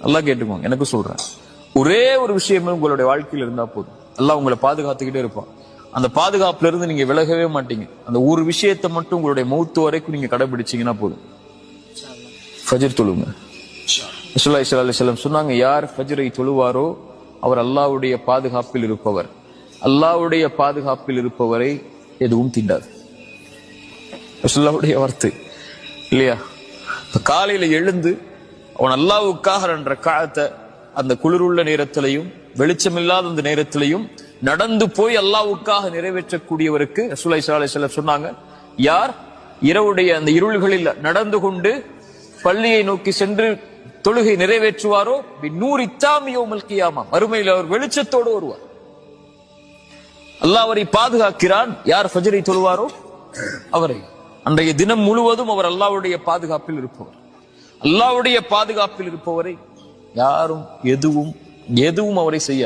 நல்லா கேட்டுக்கோங்க, எனக்கு சொல்றேன். ஒரே ஒரு விஷயமே உங்களுடைய வாழ்க்கையில் இருந்தா போதும், அல்லாஹ் உங்களை பாதுகாத்துக்கிட்டே இருப்பான். அந்த பாதுகாப்புல இருந்து நீங்க விலகவே மாட்டீங்க. அந்த ஒரு விஷயத்தை மட்டும் உங்களுடைய மௌத்து வரைக்கும் நீங்க கடைபிடிச்சீங்கன்னா போதும். ஃபஜ்ர் தொழுங்க. ரசூலுல்லாஹி ஸல்லல்லாஹு அலைஹி வஸல்லம் சொன்னாங்க, யார் ஃபஜ்ரை தொழுவாரோ அவர் அல்லாஹ்வுடைய பாதுகாப்பில் இருப்பவர். அல்லாஹ்வுடைய பாதுகாப்பில் இருப்பவரை எதுவும் தீண்டாது. ரசூலுல்லாஹ்வுடைய வார்த்தை இல்லையா? காலையில எழுந்து அவன் அல்லாஹ்வுக்காக என்ற காலத்தை அந்த குளிருள்ள நேரத்திலையும் வெளிச்சமில்லாத அந்த நேரத்திலையும் நடந்து போய் அல்லாஹ்வுக்காக நிறைவேற்றக்கூடியவருக்கு ரசூலுல்லாஹி ஸல்லல்லாஹு அலைஹி வஸல்லம் சொன்னாங்க, யார் இரவுடைய அந்த இருள்களில் நடந்து கொண்டு பள்ளியை நோக்கி சென்று தொழுகை நிறைவேற்றுவாரோ பின்னூர் இத்தாமி யௌமல் கியாமா, மறுமையில் அவர் வெளிச்சத்தோடு வருவார். அல்லாஹ் அவரை பாதுகாக்கிறான். யார் ஃபஜ்ரை தொழுவாரோ அவரை அன்றைய தினம் முழுவதும் அவர் அல்லாஹ்வுடைய பாதுகாப்பில் இருப்பவர். அல்லாஹ்வுடைய பாதுகாப்பில் இருப்பவரை யாரும் எதுவும் அவரை செய்ய